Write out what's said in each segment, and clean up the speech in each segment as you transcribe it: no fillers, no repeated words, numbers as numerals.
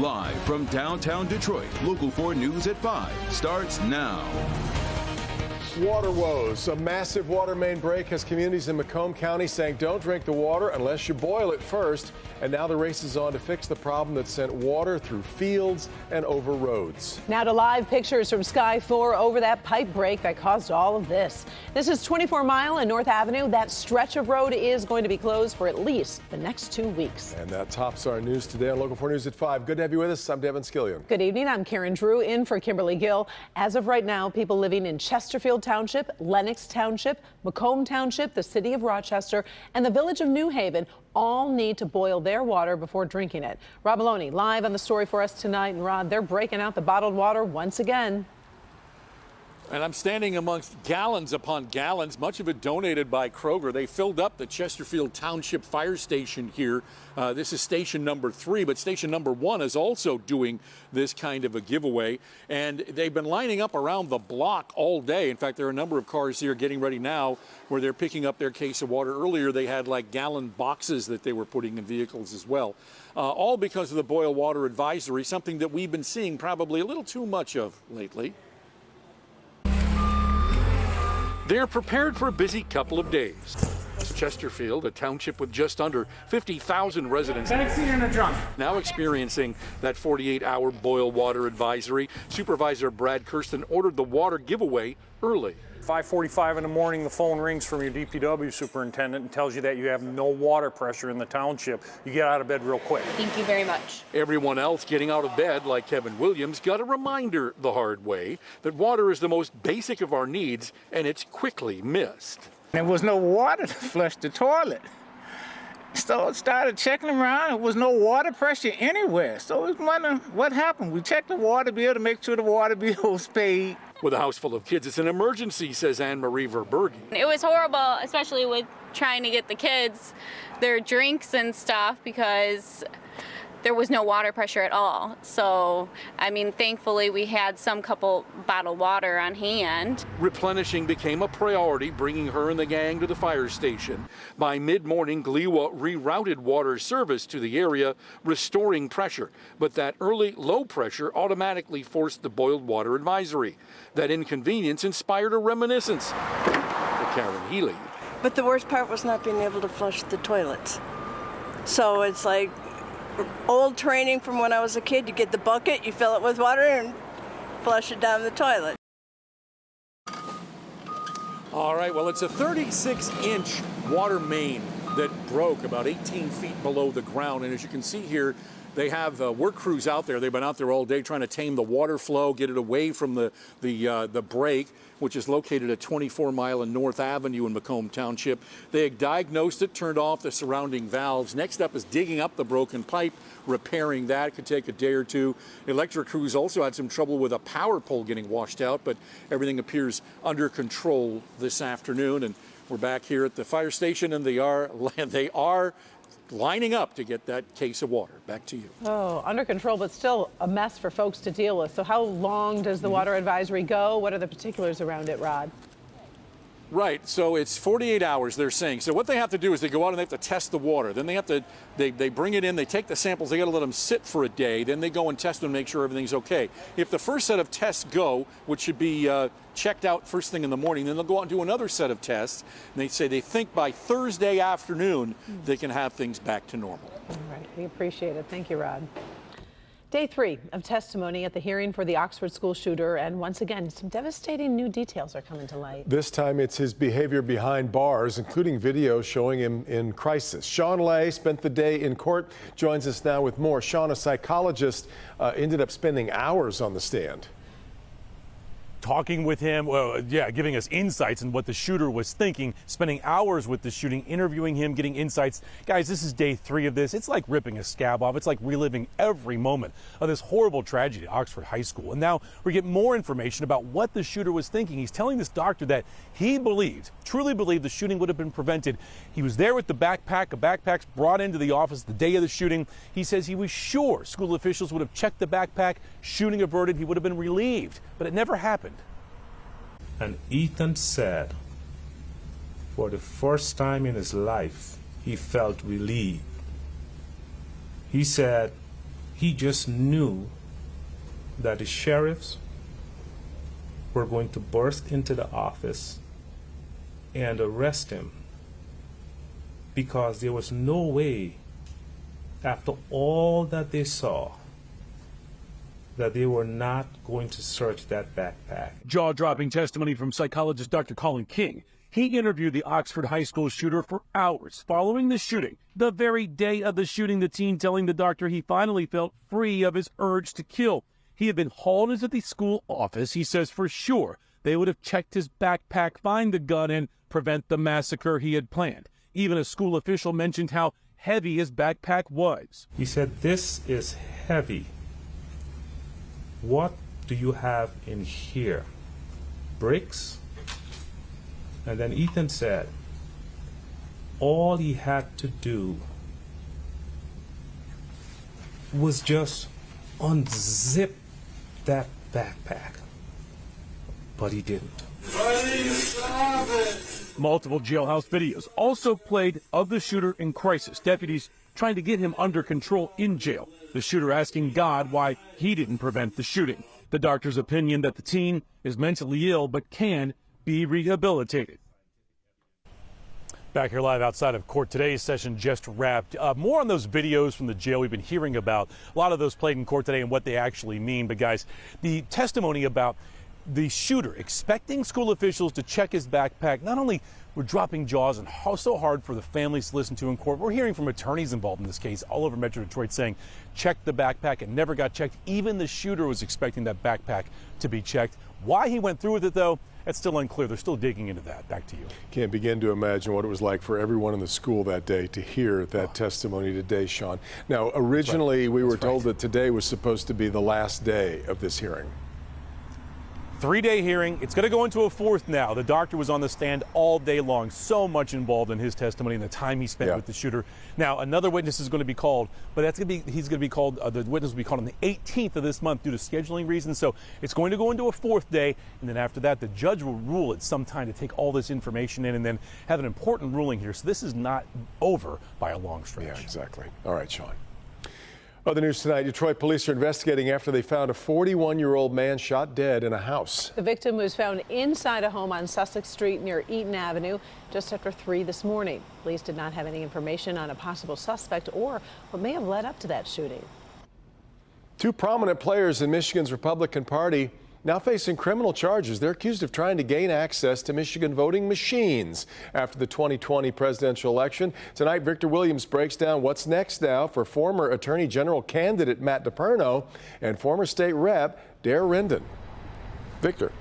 Live from downtown Detroit, Local 4 News at 5 starts now. Water woes. A massive water main break has communities in Macomb County saying don't drink the water unless you boil it first. And now the race is on to fix the problem that sent water through fields and over roads. Now to live pictures from Sky 4 over that pipe break that caused all of this. This is 24 Mile and North Avenue. That stretch of road is going to be closed for at least the next 2 weeks. And that tops our news today on Local 4 News at 5. Good to have you with us. I'm Devin Skillion. Good evening. I'm Karen Drew in for Kimberly Gill. As of right now, people living in Chesterfield Township, Lenox Township, Macomb Township, the city of Rochester, and the village of New Haven all need to boil their water before drinking it. Rob Maloney live on the story for us tonight. And Rod, they're breaking out the bottled water once again. And I'm standing amongst gallons upon gallons, much of it donated by Kroger. They filled up the Chesterfield Township Fire Station here. This is station number 3, but station number 1 is also doing this kind of a giveaway. And they've been lining up around the block all day. In fact, there are a number of cars here getting ready now where they're picking up their case of water. Earlier, they had like gallon boxes that they were putting in vehicles as well. All because of the boil water advisory, something that we've been seeing probably a little too much of lately. They're prepared for a busy couple of days. Chesterfield, a township with just under 50,000 residents, now experiencing that 48-hour boil water advisory. Supervisor Brad Kirsten ordered the water giveaway early. 5:45 in the morning, the phone rings from your DPW superintendent and tells you that you have no water pressure in the township. You get out of bed real quick. Thank you very much. Everyone else getting out of bed, like Kevin Williams, got a reminder the hard way that water is the most basic of our needs, and it's quickly missed. There was no water to flush the toilet. So I started checking around. There was no water pressure anywhere. So I was wondering what happened. We checked the water bill to make sure the water bill was paid. With a house full of kids, it's an emergency, says Anne-Marie Verbergen. It was horrible, especially with trying to get the kids their drinks and stuff because there was no water pressure at all. So, I mean, thankfully we had some couple bottled water on hand. Replenishing became a priority, bringing her and the gang to the fire station. By mid-morning, Gliwa rerouted water service to the area, restoring pressure. But that early low pressure automatically forced the boiled water advisory. That inconvenience inspired a reminiscence to Karen Healy. But the worst part was not being able to flush the toilets. So it's like old training from when I was a kid. You get the bucket, you fill it with water, and flush it down the toilet. All right, well, it's a 36-inch water main that broke about 18 feet below the ground. And as you can see here, they have work crews out there. They've been out there all day trying to tame the water flow, get it away from the break, which is located at 24 Mile and North Avenue in Macomb Township. They had diagnosed it, turned off the surrounding valves. Next up is digging up the broken pipe, repairing that. It could take a day or two. Electric crews also had some trouble with a power pole getting washed out, but everything appears under control this afternoon. And we're back here at the fire station, and they are lining up to get that case of water. Back to you. Oh, under control, but still a mess for folks to deal with. So how long does the water advisory go? What are the particulars around it, Rod? Right, so it's 48 hours, they're saying. So what they have to do is they go out and they have to test the water. Then they have to, they bring it in, they take the samples, they got to let them sit for a day. Then they go and test them and make sure everything's okay. If the first set of tests go, which should be checked out first thing in the morning, then they'll go out and do another set of tests. And they say they think by Thursday afternoon, they can have things back to normal. All right, we appreciate it. Thank you, Rod. Day 3 of testimony at the hearing for the Oxford school shooter, and once again, some devastating new details are coming to light. This time it's his behavior behind bars, including video showing him in crisis. Sean Lay spent the day in court, joins us now with more. Sean, a psychologist, ended up spending hours on the stand. Talking with him, giving us insights on what the shooter was thinking, spending hours with the shooting, interviewing him, getting insights. Guys, this is day 3 of this. It's like ripping a scab off. It's like reliving every moment of this horrible tragedy at Oxford High School. And now we get more information about what the shooter was thinking. He's telling this doctor that he truly believed the shooting would have been prevented. He was there with the backpack. A backpack's brought into the office the day of the shooting. He says he was sure school officials would have checked the backpack, shooting averted, he would have been relieved, but it never happened. And Ethan said, for the first time in his life, he felt relieved. He said he just knew that the sheriffs were going to burst into the office and arrest him, because there was no way, after all that they saw, that they were not going to search that backpack. Jaw-dropping testimony from psychologist Dr. Colin King. He interviewed the Oxford High School shooter for hours following the shooting. The very day of the shooting, the teen telling the doctor he finally felt free of his urge to kill. He had been hauled into the school office. He says for sure they would have checked his backpack, find the gun, and prevent the massacre he had planned. Even a school official mentioned how heavy his backpack was. He said, "This is heavy. What do you have in here? Bricks?" And then Ethan said, all he had to do was just unzip that backpack. But he didn't. Multiple jailhouse videos also played of the shooter in crisis. Deputies trying to get him under control in jail. The shooter asking God why he didn't prevent the shooting. The doctor's opinion that the teen is mentally ill but can be rehabilitated. Back here live outside of court. Today's session just wrapped. More on those videos from the jail we've been hearing about. A lot of those played in court today and what they actually mean. But guys, the testimony about the shooter expecting school officials to check his backpack, not only were dropping jaws and so hard for the families to listen to in court, we're hearing from attorneys involved in this case all over Metro Detroit saying check the backpack and never got checked. Even the shooter was expecting that backpack to be checked. Why he went through with it, though, that's still unclear. They're still digging into that. Back to you. Can't begin to imagine what it was like for everyone in the school that day to hear that testimony today, Sean. Now, originally we were told that today was supposed to be the last day of this hearing. 3-day hearing. It's going to go into a fourth now. The doctor was on the stand all day long. So much involved in his testimony and the time he spent with the shooter. Now, another witness is going to be called, but he's going to be called, the witness will be called on the 18th of this month due to scheduling reasons. So it's going to go into a fourth day. And then after that, the judge will rule at some time to take all this information in and then have an important ruling here. So this is not over by a long stretch. Yeah, exactly. All right, Sean. Other news tonight, Detroit police are investigating after they found a 41-year-old man shot dead in a house. The victim was found inside a home on Sussex Street near Eaton Avenue just after 3 this morning. Police did not have any information on a possible suspect or what may have led up to that shooting. Two prominent players in Michigan's Republican Party now facing criminal charges. They're accused of trying to gain access to Michigan voting machines after the 2020 presidential election. Tonight, Victor Williams breaks down what's next now for former Attorney General candidate Matt DePerno and former state rep Dare Rendon. Victor.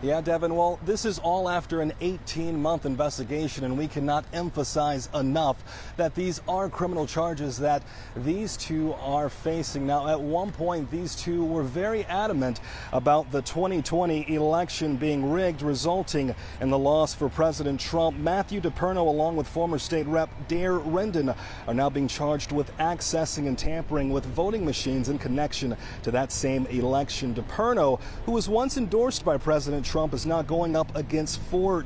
Yeah, Devin, well, this is all after an 18-month investigation, and we cannot emphasize enough that these are criminal charges that these two are facing. Now, at one point, these two were very adamant about the 2020 election being rigged, resulting in the loss for President Trump. Matthew DePerno, along with former state rep Dare Rendon, are now being charged with accessing and tampering with voting machines in connection to that same election. DePerno, who was once endorsed by President Trump, is now going up against four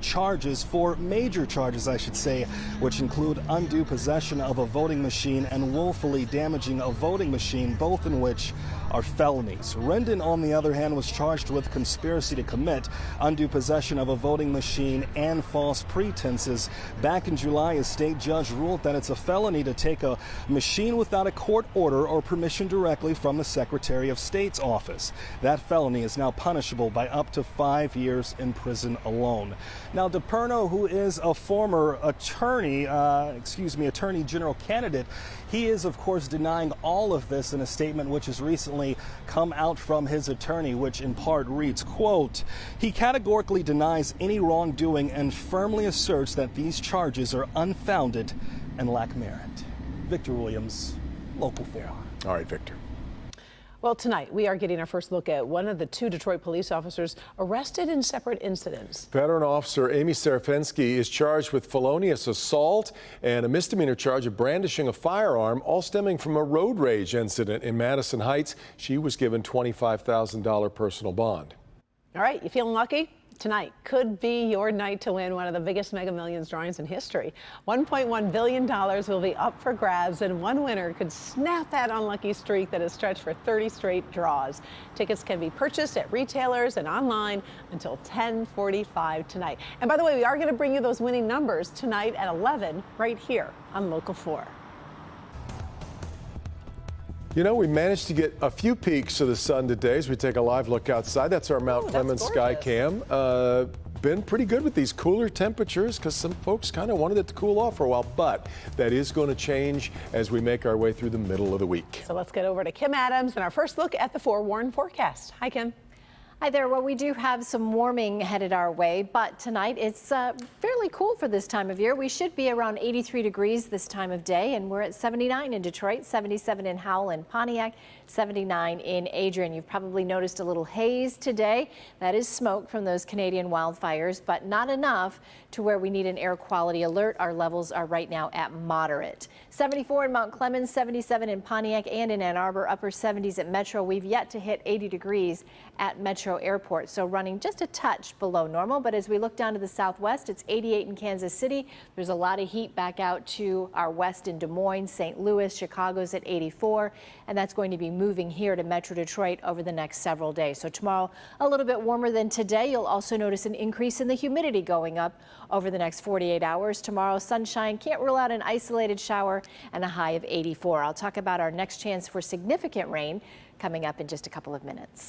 major charges, I should say, which include undue possession of a voting machine and willfully damaging a voting machine, both in which are felonies. Rendon, on the other hand, was charged with conspiracy to commit undue possession of a voting machine and false pretenses. Back in July, a state judge ruled that it's a felony to take a machine without a court order or permission directly from the Secretary of State's office. That felony is now punishable by up to 5 years in prison alone. Now, DePerno, who is a former attorney general candidate, he is, of course, denying all of this in a statement which has recently come out from his attorney, which in part reads, quote, "He categorically denies any wrongdoing and firmly asserts that these charges are unfounded and lack merit." Victor Williams, Local 4. All right, Victor. Well, tonight we are getting our first look at one of the two Detroit police officers arrested in separate incidents. Veteran officer Amy Serafensky is charged with felonious assault and a misdemeanor charge of brandishing a firearm, all stemming from a road rage incident in Madison Heights. She was given $25,000 personal bond. All right, you feeling lucky? Tonight could be your night to win one of the biggest Mega Millions drawings in history. $1.1 billion will be up for grabs, and one winner could snap that unlucky streak that has stretched for 30 straight draws. Tickets can be purchased at retailers and online until 10:45 tonight. And by the way, we are going to bring you those winning numbers tonight at 11 right here on Local 4. You know, we managed to get a few peeks of the sun today as we take a live look outside. That's our Mount Clemens sky cam. Been pretty good with these cooler temperatures because some folks kind of wanted it to cool off for a while, but that is going to change as we make our way through the middle of the week. So let's get over to Kim Adams and our first look at the forewarned forecast. Hi, Kim. Hi there. Well, we do have some warming headed our way, but tonight it's fairly cool for this time of year. We should be around 83 degrees this time of day, and we're at 79 in Detroit, 77 in Howell and Pontiac, 79 in Adrian. You've probably noticed a little haze today. That is smoke from those Canadian wildfires, but not enough to where we need an air quality alert. Our levels are right now at moderate. 74 in Mount Clemens, 77 in Pontiac and in Ann Arbor, upper 70s at Metro. We've yet to hit 80 degrees at Metro Airport, so running just a touch below normal. But as we look down to the southwest, it's 88 in Kansas City. There's a lot of heat back out to our west in Des Moines, St. Louis, Chicago's at 84, and that's going to be moving here to Metro Detroit over the next several days. So tomorrow a little bit warmer than today. You'll also notice an increase in the humidity going up over the next 48 hours. Tomorrow sunshine, can't rule out an isolated shower, and a high of 84. I'll talk about our next chance for significant rain coming up in just a couple of minutes.